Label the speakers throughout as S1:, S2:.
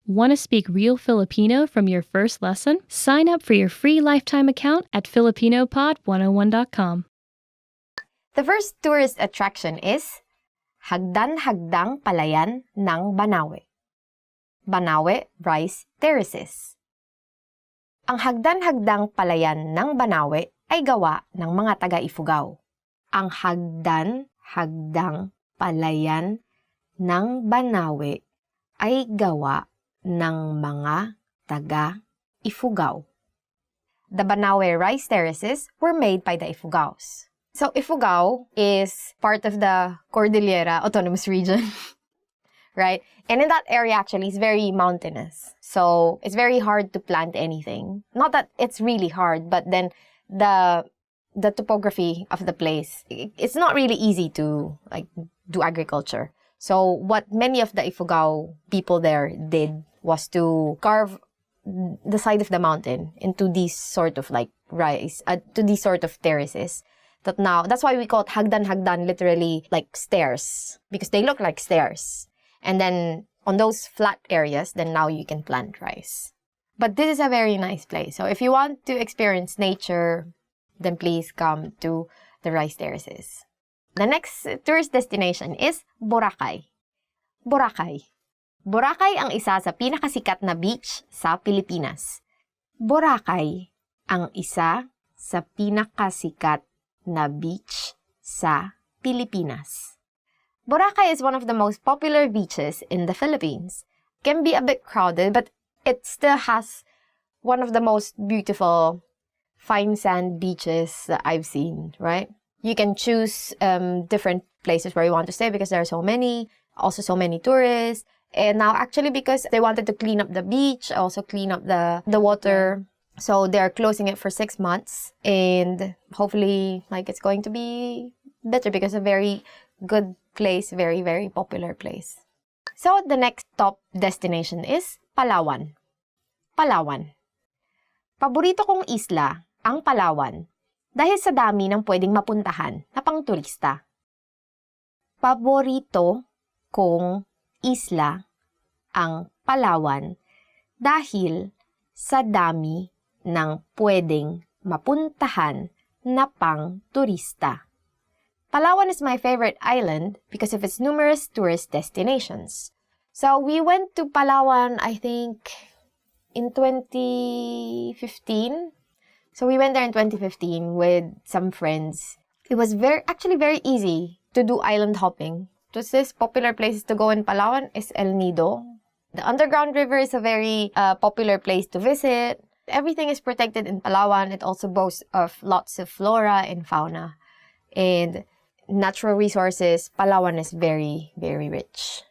S1: Want to speak real Filipino from your first lesson? Sign up for your free lifetime account at filipinopod101.com.
S2: The first tourist attraction is Hagdan-Hagdang Palayan ng Banawe. Banawe Rice Terraces. Ang Hagdan-Hagdang Palayan ng Banawe ay gawa ng mga taga-Ifugao. Ang Hagdan-Hagdang Palayan ng Banawe ay gawa ng mga taga-Ifugao. The Banawe Rice Terraces were made by the Ifugaos. So, Ifugao is part of the Cordillera Autonomous Region, right? And in that area, actually, it's very mountainous. So, it's very hard to plant anything. Not that it's really hard, but then the topography of the place, it's not really easy to do agriculture. So, what many of the Ifugao people there did was to carve the side of the mountain into these sort of to these sort of terraces. That's why we call it hagdan, literally like stairs, because they look like stairs. And then on those flat areas, then now you can plant rice. But this is a very nice place. So if you want to experience nature, then please come to the rice terraces. The next tourist destination is Boracay. Boracay. Boracay ang isa sa pinakasikat na beach sa Pilipinas. Boracay ang isa sa pinakasikat na beach sa Pilipinas. Boracay is one of the most popular beaches in the Philippines. Can be a bit crowded, but it still has one of the most beautiful fine sand beaches that I've seen, right? You can choose different places where you want to stay because there are so many tourists. And now actually because they wanted to clean up the beach, also clean up the water. So they're closing it for 6 months, and hopefully it's going to be better because it's a very good place, very, very popular place. So the next top destination is Palawan. Palawan. Paborito kong isla ang Palawan dahil sa dami ng pwedeng mapuntahan na pang turista. Paborito kong isla ang Palawan dahil sa dami ng pwedeng mapuntahan na pang turista. Palawan is my favorite island because of its numerous tourist destinations. So we went to Palawan, I think, in 2015. So we went there in 2015 with some friends. It was actually very easy to do island hopping. This popular places to go in Palawan is El Nido. The underground river is a very popular place to visit. Everything is protected in Palawan. It also boasts of lots of flora and fauna. And natural resources, Palawan is very, very rich.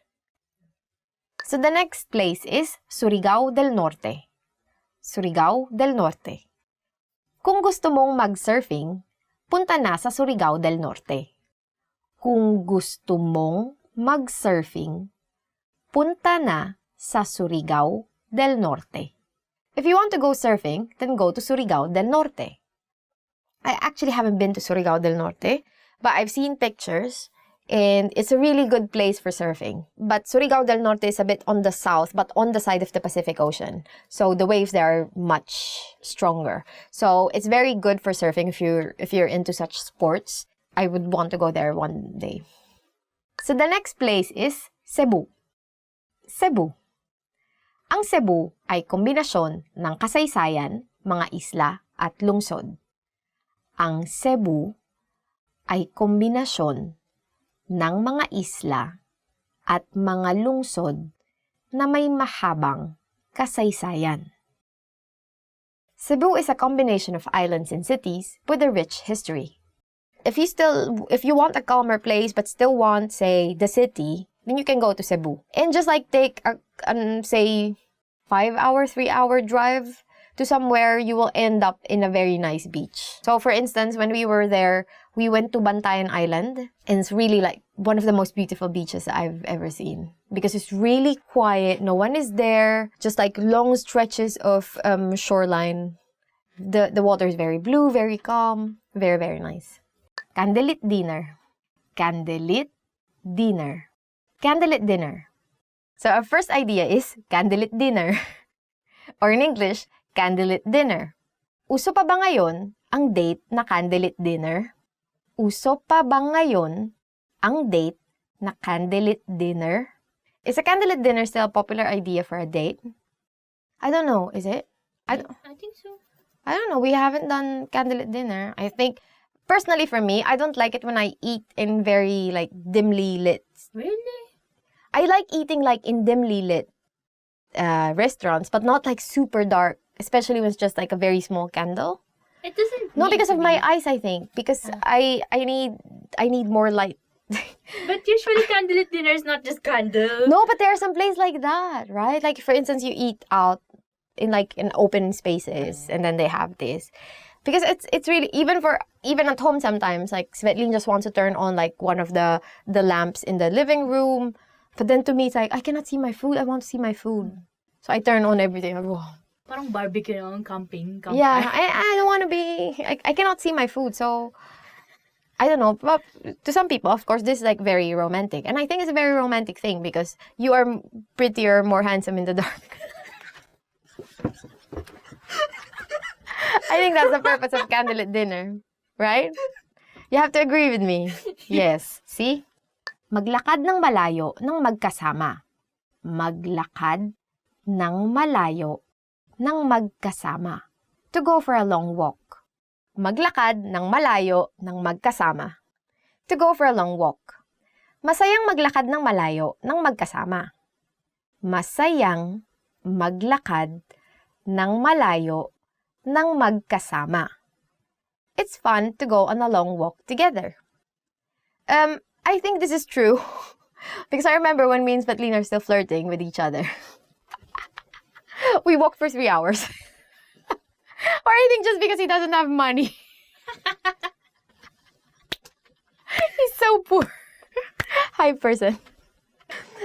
S2: So the next place is Surigao del Norte. Surigao del Norte. Kung gusto mong mag-surfing, punta na sa Surigao del Norte. Kung gusto mong mag-surfing, punta na sa Surigao del Norte. If you want to go surfing, then go to Surigao del Norte. I actually haven't been to Surigao del Norte, but I've seen pictures, and it's a really good place for surfing. But Surigao del Norte is a bit on the south, but on the side of the Pacific Ocean. So the waves there are much stronger. So it's very good for surfing if you're into such sports. I would want to go there one day. So the next place is Cebu. Cebu. Ang Cebu ay kombinasyon ng kasaysayan, mga isla at lungsod. Ang Cebu ay kombinasyon ng mga isla at mga lungsod na may mahabang kasaysayan. Cebu is a combination of islands and cities with a rich history. If you want a calmer place but still want, say, the city, then you can go to Cebu. And just take say 3-hour drive to somewhere, you will end up in a very nice beach. So for instance, when we were there, we went to Bantayan Island, and it's really one of the most beautiful beaches I've ever seen. Because it's really quiet, no one is there, just long stretches of shoreline. The water is very blue, very calm, very, very nice. Candlelit dinner. Candlelit dinner. Candlelit dinner. So our first idea is candlelit dinner. Or in English, candlelit dinner. Uso pa ba ngayon ang date na candlelit dinner? Uso pa ba ngayon ang date na candlelit dinner? Is a candlelit dinner still a popular idea for a date? I don't know, is it?
S3: I think so.
S2: I don't know, we haven't done candlelit dinner. I think, personally for me, I don't like it when I eat in very, like, dimly lit.
S3: Really?
S2: I like eating, like, in dimly lit restaurants, but not, like, super dark, especially when it's just, like, a very small candle.
S3: It doesn't.
S2: No,
S3: need
S2: because
S3: to
S2: of
S3: be.
S2: my eyes, I think. Because I need more light.
S3: But usually candlelit dinner is not just candle.
S2: No, but there are some places like that, right? Like, for instance, you eat out in, like, in open spaces, and then they have this. Because it's really, even at home sometimes, like, Svetlin just wants to turn on, like, one of the lamps in the living room. But then to me, it's like, I cannot see my food. I want to see my food. So I turn on everything. I go,
S3: Parang barbecue on camping.
S2: yeah, I don't want to be, I cannot see my food. So, I don't know. But to some people, of course, this is, like, very romantic. And I think it's a very romantic thing because you are prettier, more handsome in the dark. I think that's the purpose of candlelit dinner, right? You have to agree with me. Yes. See? Maglakad ng malayo ng magkasama. Maglakad ng malayo ng magkasama. To go for a long walk. Maglakad ng malayo ng magkasama. To go for a long walk. Masayang maglakad ng malayo ng magkasama. Masayang maglakad ng malayo ng magkasama. It's fun to go on a long walk together. I think this is true because I remember when me and Svetlin are still flirting with each other. We walked for 3 hours. Or I think just because he doesn't have money. He's so poor. Hi, person.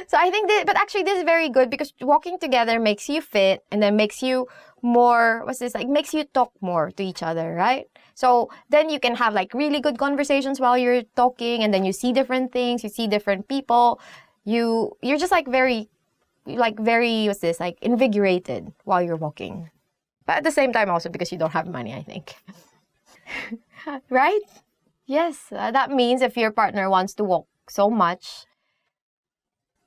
S2: So I think but actually this is very good because walking together makes you fit and then makes you more, makes you talk more to each other, right? So then you can have, like, really good conversations while you're talking, and then you see different things, you see different people. You're just, like, very, invigorated while you're walking. But at the same time also because you don't have money, I think. Right? Yes, that means if your partner wants to walk so much,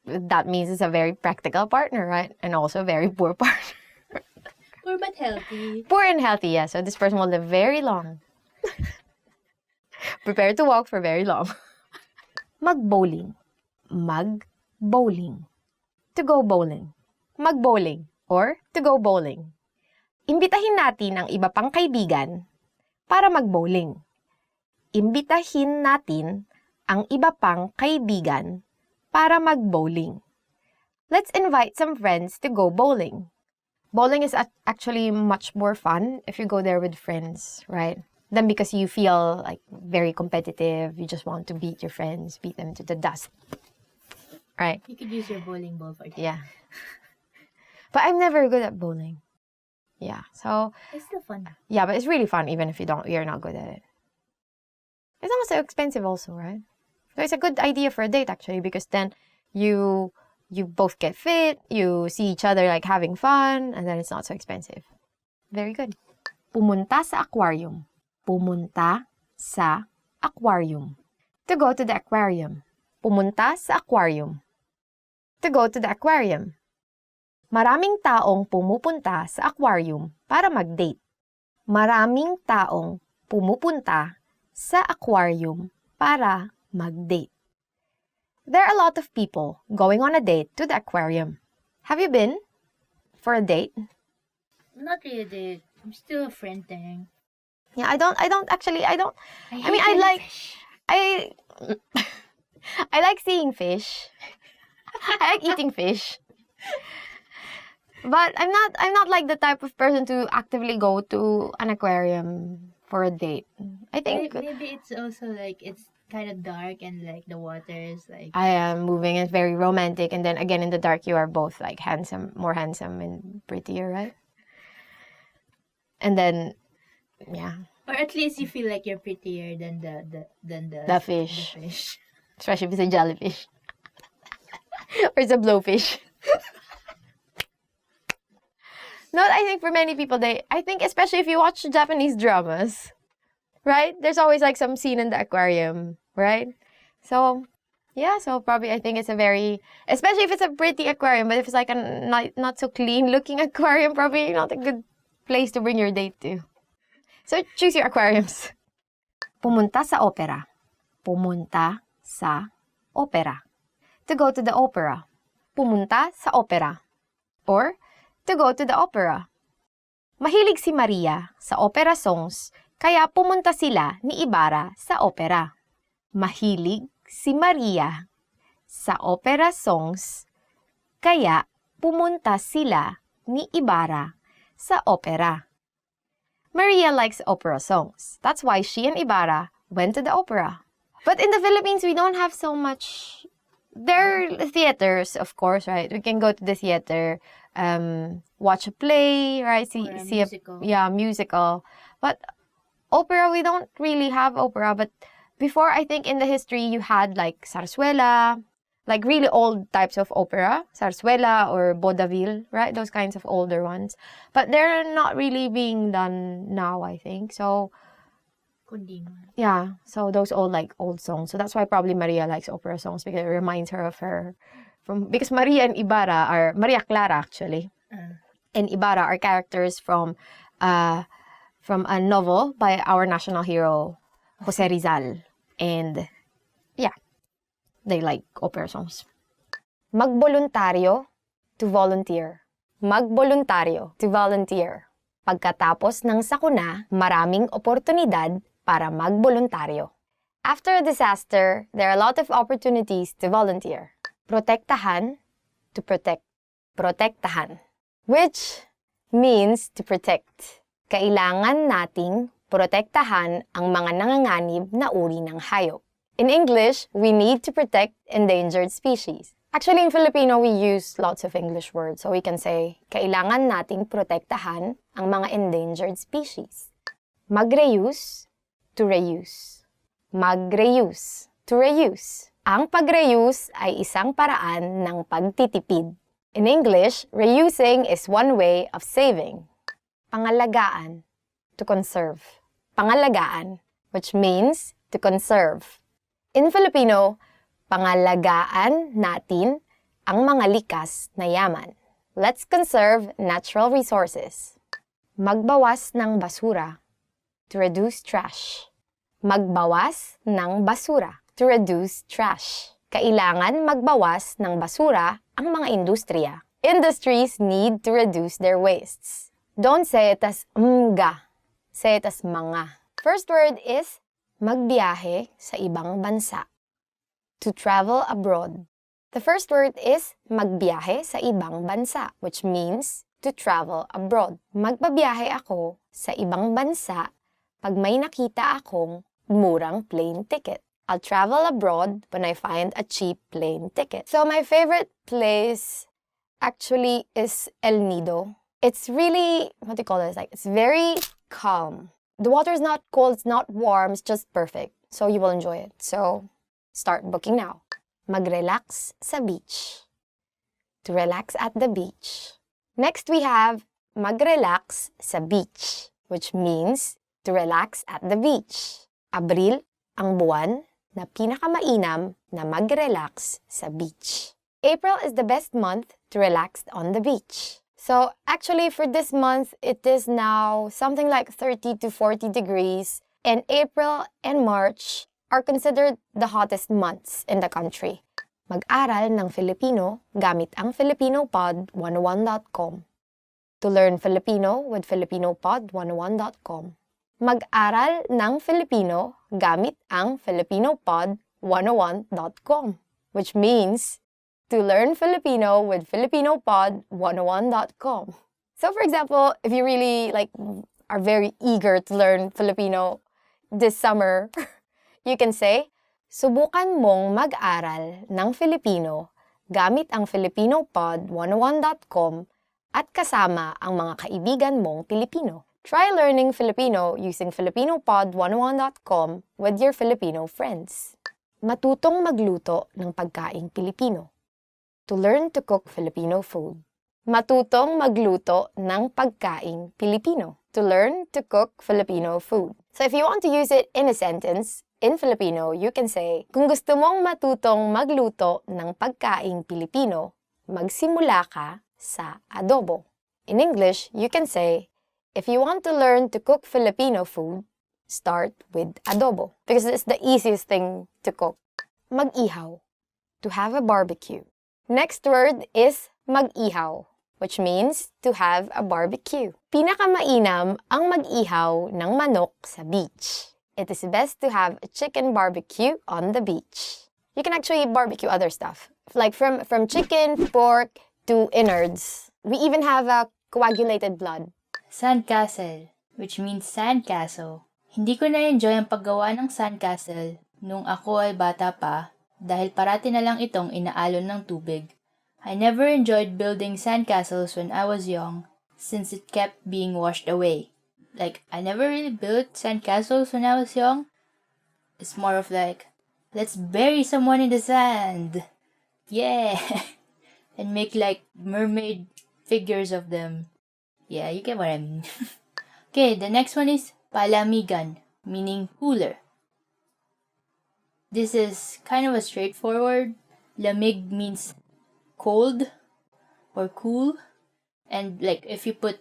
S2: that means it's a very practical partner, right? And also a very poor partner.
S3: Poor but healthy.
S2: Poor and healthy, yeah. So this person will live very long. Prepare to walk for very long. Mag-bowling. Mag-bowling. To go bowling. Mag-bowling or to go bowling. Imbitahin natin ang iba pang kaibigan para mag-bowling. Imbitahin natin ang iba pang kaibigan para mag-bowling. Let's invite some friends to go bowling. Bowling is actually much more fun if you go there with friends, right? Then because you feel, like, very competitive, you just want to beat your friends, beat them to the dust, right?
S3: You could use your bowling ball for that.
S2: Yeah. But I'm never good at bowling. Yeah, so
S3: It's still fun.
S2: yeah, but it's really fun even if you're not good at it. It's not so expensive also, right? So it's a good idea for a date actually because then you both get fit, you see each other, like, having fun, and then it's not so expensive. Very good. Pumunta sa aquarium. Pumunta sa aquarium. To go to the aquarium. Pumunta sa aquarium. To go to the aquarium. Maraming taong pumupunta sa aquarium para mag-date. Maraming taong pumupunta sa aquarium para mag-date. There are a lot of people going on a date to the aquarium. Have you been for a date?
S3: Not really a date. I'm still a friend thing.
S2: Yeah, I don't actually, I mean, I like seeing fish. I like eating fish. But I'm not like the type of person to actively go to an aquarium for a date. I think
S3: Maybe it's also like it's kind of dark and like the water is like
S2: I am moving. It's very romantic, and then again in the dark, you are both, like, more handsome and prettier, right? And then, yeah,
S3: or at least you feel like you're prettier than the
S2: fish.
S3: The fish.
S2: Especially if it's a jellyfish or it's a blowfish. Not, I think for many people, I think especially if you watch Japanese dramas, right? There's always like some scene in the aquarium, right? So, yeah, so probably I think it's a very, especially if it's a pretty aquarium, but if it's like a not so clean looking aquarium, probably not a good place to bring your date to. So, choose your aquariums. Pumunta sa opera. Pumunta sa opera. To go to the opera. Pumunta sa opera. Or, to go to the opera. Mahilig si Maria sa opera songs, kaya pumunta sila ni Ibarra sa opera. Mahilig si Maria sa opera songs, kaya pumunta sila ni Ibarra sa opera. Maria likes opera songs. That's why she and Ibarra went to the opera. But in the Philippines, we don't have so much. There are theaters, of course, right? We can go to the theater, watch a play, right? See
S3: musical.
S2: Musical. But opera, we don't really have opera. But before, I think in the history, you had like zarzuela, like really old types of opera, zarzuela or vaudeville, right? Those kinds of older ones. But they're not really being done now, I think. So, yeah, so those old songs. So that's why probably Maria likes opera songs, because it reminds her of her because Maria and Ibarra are Maria Clara actually. And Ibarra are characters from a novel by our national hero Jose Rizal. And yeah, they like opera songs. Magboluntaryo to volunteer. Magboluntaryo to volunteer. Pagkatapos ng sakuna, maraming oportunidad para magboluntaryo. After a disaster, there are a lot of opportunities to volunteer. Protektahan, to protect. Protektahan, which means to protect. Kailangan nating protektahan ang mga nanganganib na uri ng hayop. In English, we need to protect endangered species. Actually, in Filipino, we use lots of English words. So we can say, kailangan nating protektahan ang mga endangered species. Mag-reuse, to reuse. Mag-reuse, to reuse. Ang pag-reuse ay isang paraan ng pagtitipid. In English, reusing is one way of saving. Pangalagaan, to conserve. Pangalagaan, which means to conserve. In Filipino, pangalagaan natin ang mga likas na yaman. Let's conserve natural resources. Magbawas ng basura, to reduce trash. Magbawas ng basura, to reduce trash. Kailangan magbawas ng basura ang mga industriya. Industries need to reduce their wastes. Don't say it as mga. Say it as mga. First word is magbiyahe sa ibang bansa. To travel abroad. The first word is magbiyahe sa ibang bansa, which means to travel abroad. Magbabiyahe ako sa ibang bansa pag may nakita akong murang plane ticket. I'll travel abroad when I find a cheap plane ticket. So my favorite place actually is El Nido. It's really, what do you call this? Like, it's very calm. The water is not cold, it's not warm, it's just perfect. So you will enjoy it. So start booking now. Magrelax sa beach. To relax at the beach. Next we have magrelax sa beach, which means to relax at the beach. Abril ang buwan na pinakamainam na mag-relax sa beach. April is the best month to relax on the beach. So actually for this month, it is now something like 30 to 40 degrees, and April and March are considered the hottest months in the country. Mag-aral ng Filipino gamit ang FilipinoPod101.com. To learn Filipino with FilipinoPod101.com. Mag-aral ng Filipino gamit ang FilipinoPod101.com, which means to learn Filipino with FilipinoPod101.com. So for example, if you really are very eager to learn Filipino this summer, you can say, subukan mong mag-aral ng Filipino gamit ang FilipinoPod101.com at kasama ang mga kaibigan mong Pilipino. Try learning Filipino using FilipinoPod101.com with your Filipino friends. Matutong magluto ng pagkaing Pilipino. to learn to cook Filipino food. Matutong magluto ng pagkaing Pilipino. To learn to cook Filipino food. So if you want to use it in a sentence, in Filipino, you can say, kung gusto mong matutong magluto ng pagkaing Pilipino, magsimula ka sa adobo. In English, you can say, if you want to learn to cook Filipino food, start with adobo. Because it's the easiest thing to cook. Mag-ihaw. To have a barbecue. Next word is mag-ihaw, which means to have a barbecue. Pinakamainam ang mag-ihaw ng manok sa beach. It is best to have a chicken barbecue on the beach. You can actually barbecue other stuff, like from chicken, pork, to innards. We even have a coagulated blood.
S3: Sandcastle, which means sandcastle. Hindi ko na-enjoy ang paggawa ng sandcastle nung ako ay bata pa dahil parati na lang itong inaalon ng tubig. I never enjoyed building sandcastles when I was young since it kept being washed away. Like, I never really built sandcastles when I was young. It's more of like, let's bury someone in the sand. Yeah. And make like mermaid figures of them. Yeah, you get what I mean. Okay, the next one is palamigan, meaning cooler. This is kind of a straightforward. Lamig means cold or cool. And like if you put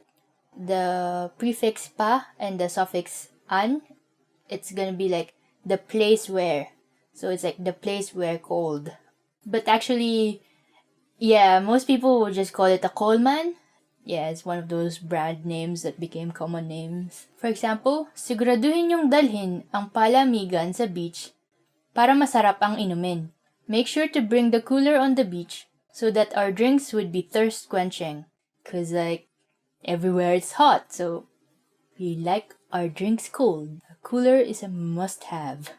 S3: the prefix pa and the suffix an, it's gonna be like the place where. So it's like the place where cold. But actually, yeah, most people would just call it a coalman. Yeah, it's one of those brand names that became common names. For example, siguraduhin yung dalhin ang palamigan sa beach para masarap ang inumin. Make sure to bring the cooler on the beach so that our drinks would be thirst quenching. Cause like, everywhere it's hot, so we like our drinks cold. A cooler is a must-have.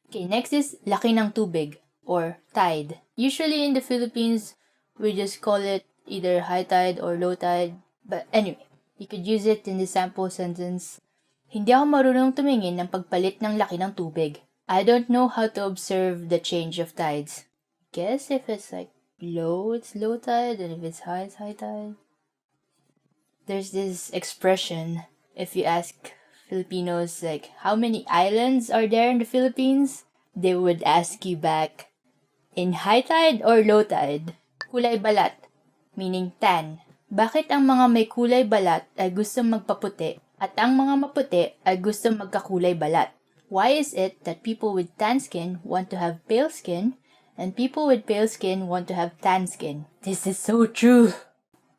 S3: Okay, next is laki ng tubig or tide. Usually in the Philippines, we just call it either high tide or low tide. But anyway, you could use it in the sample sentence. Hindi ako marunong tumingin ng pagpalit ng laki ng tubig. I don't know how to observe the change of tides. Guess if it's like low, it's low tide, and if it's high, it's high tide. There's this expression, if you ask Filipinos, like, how many islands are there in the Philippines? They would ask you back, in high tide or low tide? Kulay balat, meaning tan. Bakit ang mga may kulay balat ay gustong magpaputi at ang mga maputi ay gustong magkakulay balat? Why is it that people with tan skin want to have pale skin and people with pale skin want to have tan skin? This is so true.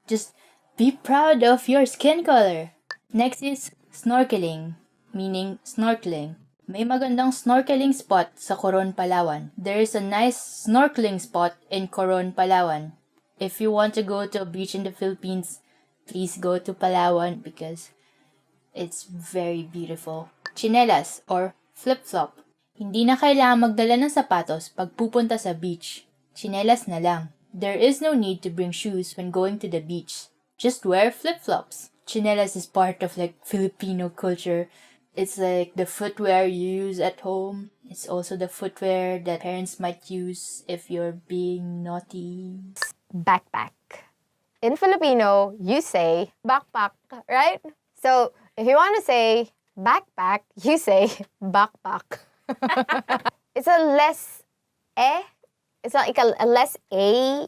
S3: Just be proud of your skin color. Next is snorkeling, meaning snorkeling. May magandang snorkeling spot sa Coron, Palawan. There is a nice snorkeling spot in Coron, Palawan. If you want to go to a beach in the Philippines, please go to Palawan because it's very beautiful. Cinelas or flip-flop. Hindi na kailangan magdala ng sapatos pag pupunta sa beach. Cinelas na lang. There is no need to bring shoes when going to the beach. Just wear flip-flops. Cinelas is part of like Filipino culture. It's like the footwear you use at home. It's also the footwear that parents might use if you're being naughty.
S2: Backpack. In Filipino, you say backpack, right? So if you want to say backpack, you say backpack. It's a less it's like a less a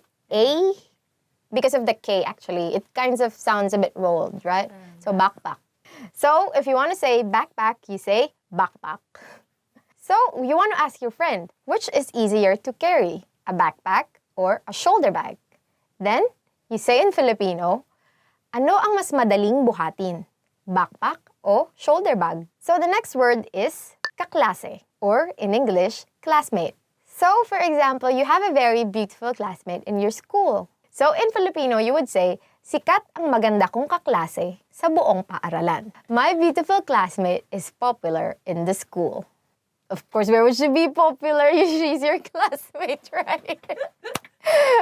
S2: because of the K actually. It kind of sounds a bit rolled, right? So backpack. So if you want to say backpack, you say backpack. So you want to ask your friend, which is easier to carry, a backpack or a shoulder bag? Then you say in Filipino, ano ang mas madaling buhatin, backpack o shoulder bag? So the next word is kaklase, or in English, classmate. So for example, you have a very beautiful classmate in your school. So in Filipino, you would say, sikat ang maganda kong kaklase sa buong paaralan. My beautiful classmate is popular in the school. Of course, where would she be popular? She's your classmate, right?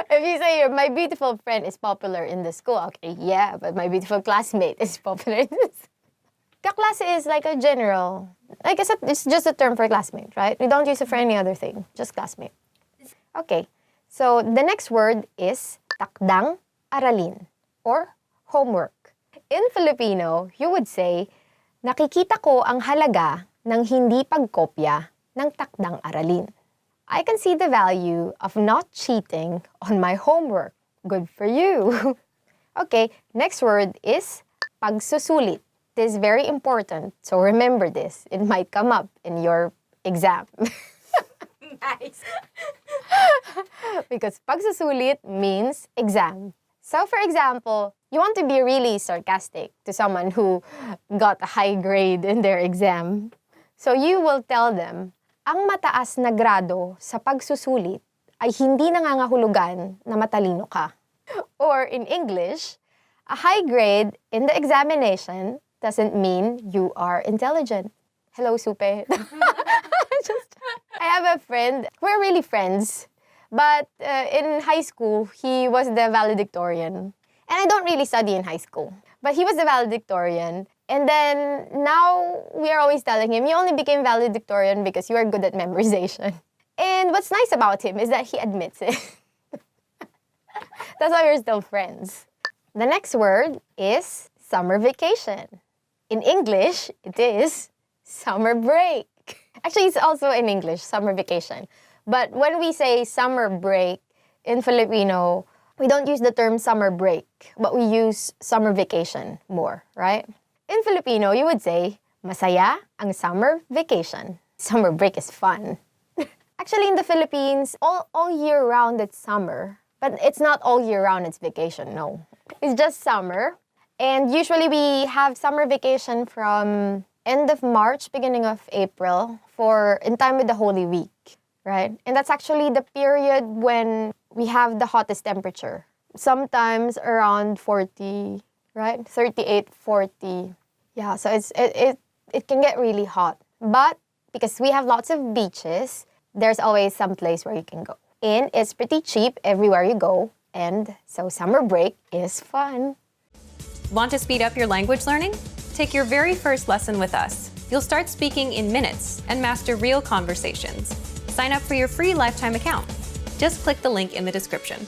S2: If you say my beautiful friend is popular in the school, okay, yeah, but my beautiful classmate is popular in the school. Kaklase is like a general, like it's just a term for classmate, right? We don't use it for any other thing, just classmate. Okay, So the next word is takdang aralin or homework. In Filipino, you would say, nakikita ko ang halaga ng hindi pagkopya ng takdang aralin. I can see the value of not cheating on my homework. Good for you. Okay, next word is pagsusulit. This is very important, so remember this. It might come up in your exam. Nice. Because pagsusulit means exam. So for example, you want to be really sarcastic to someone who got a high grade in their exam. So you will tell them, ang mataas na grado sa pagsusulit ay hindi nangangahulugan na matalino ka. Or in English, a high grade in the examination doesn't mean you are intelligent. Hello, Supe. I have a friend. We're really friends. But in high school, he was the valedictorian. And I don't really study in high school. But he was the valedictorian. And then now we are always telling him, you only became valedictorian because you are good at memorization. And what's nice about him is that he admits it. That's why we're still friends. The next word is summer vacation. In English, it is summer break. Actually, it's also in English, summer vacation. But when we say summer break in Filipino, we don't use the term summer break, but we use summer vacation more, right? In Filipino, you would say, masaya ang summer vacation. Summer break is fun. Actually, in the Philippines, all year round it's summer. But it's not all year round, it's vacation, no. It's just summer. And usually we have summer vacation from end of March, beginning of April, in time with the Holy Week, right? And that's actually the period when we have the hottest temperature. Sometimes around 40, right? 38, 40. Yeah, so it can get really hot. But because we have lots of beaches, there's always some place where you can go. And it's pretty cheap everywhere you go. And so summer break is fun.
S4: Want to speed up your language learning? Take your very first lesson with us. You'll start speaking in minutes and master real conversations. Sign up for your free lifetime account. Just click the link in the description.